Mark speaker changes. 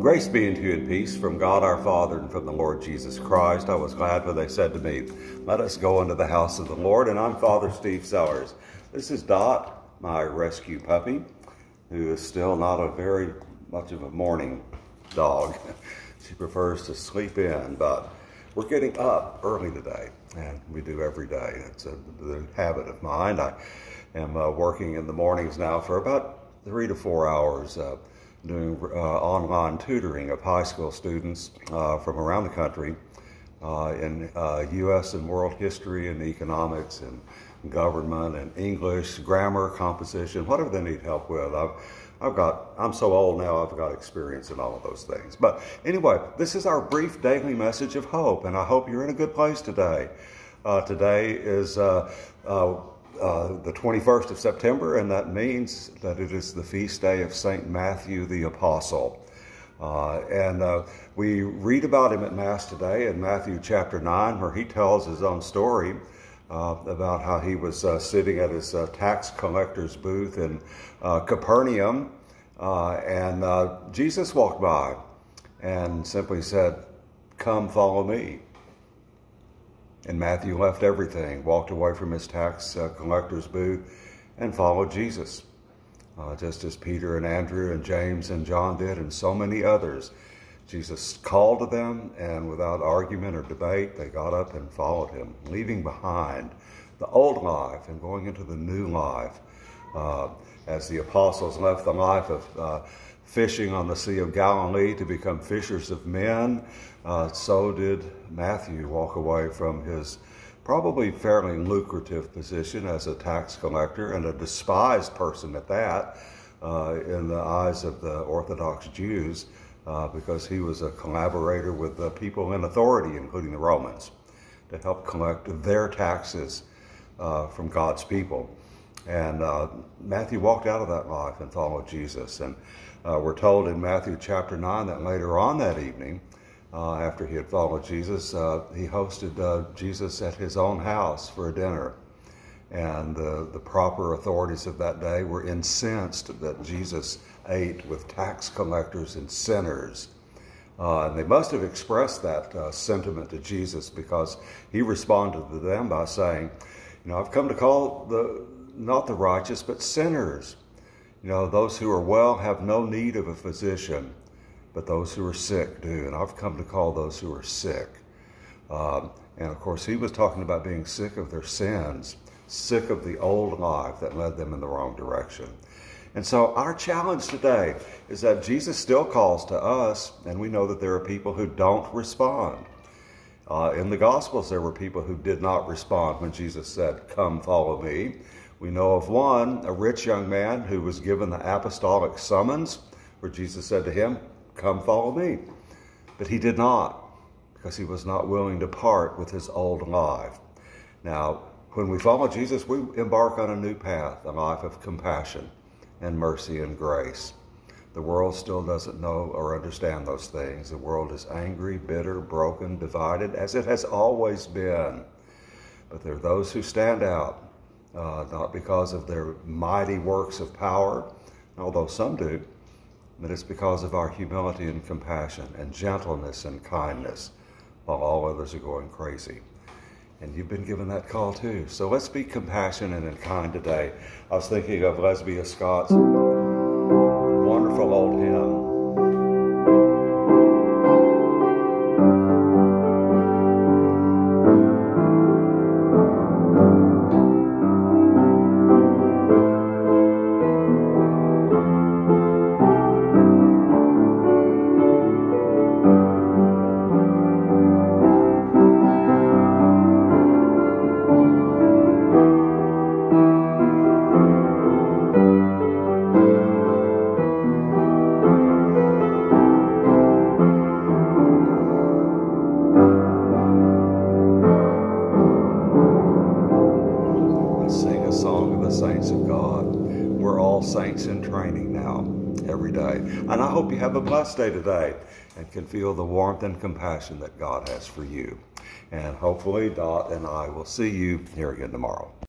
Speaker 1: Grace be unto you and peace from God our Father and from the Lord Jesus Christ. I was glad when they said to me, let us go into the house of the Lord. And I'm Father Steve Sellers. This is Dot, my rescue puppy, who is still not a very much of a morning dog. She prefers to sleep in, but we're getting up early today, and we do every day. It's the habit of mine. I am working in the mornings now for about 3 to 4 hours, doing online tutoring of high school students from around the country in U.S. and world history and economics and government and English, grammar, composition, whatever they need help with. I'm so old now, I've got experience in all of those things. But anyway, this is our brief daily message of hope, and I hope you're in a good place today. Today is the 21st of September, and that means that it is the feast day of St. Matthew the Apostle. We read about him at Mass today in Matthew chapter 9, where he tells his own story about how he was sitting at his tax collector's booth in Capernaum, and Jesus walked by and simply said, "Come, follow me." And Matthew left everything, walked away from his tax collector's booth, and followed Jesus, just as Peter and Andrew and James and John did, and so many others. Jesus called to them, and without argument or debate, they got up and followed him, leaving behind the old life and going into the new life. As the apostles left the life of fishing on the Sea of Galilee to become fishers of men, so did Matthew walk away from his probably fairly lucrative position as a tax collector, and a despised person at that in the eyes of the Orthodox Jews, because he was a collaborator with the people in authority, including the Romans, to help collect their taxes from God's people. And Matthew walked out of that life and followed Jesus. And we're told in Matthew chapter 9 that later on that evening, after he had followed Jesus, he hosted Jesus at his own house for a dinner. And the proper authorities of that day were incensed that Jesus ate with tax collectors and sinners. And they must have expressed that sentiment to Jesus, because he responded to them by saying, I've come to call not the righteous, but sinners. Those who are well have no need of a physician, but those who are sick do. And I've come to call those who are sick. And of course, he was talking about being sick of their sins, sick of the old life that led them in the wrong direction. And so our challenge today is that Jesus still calls to us, and we know that there are people who don't respond. In the Gospels, there were people who did not respond when Jesus said, "Come, follow me." We know of one, a rich young man, who was given the apostolic summons, where Jesus said to him, "Come, follow me." But he did not, because he was not willing to part with his old life. Now, when we follow Jesus, we embark on a new path, a life of compassion and mercy and grace. The world still doesn't know or understand those things. The world is angry, bitter, broken, divided, as it has always been. But there are those who stand out, not because of their mighty works of power, although some do, but it's because of our humility and compassion and gentleness and kindness, while all others are going crazy. And you've been given that call too. So let's be compassionate and kind today. I was thinking of Lesbia Scott's wonderful old hymn, saints of God. We're all saints in training now, every day. And I hope you have a blessed day today and can feel the warmth and compassion that God has for you. And hopefully Dot and I will see you here again tomorrow.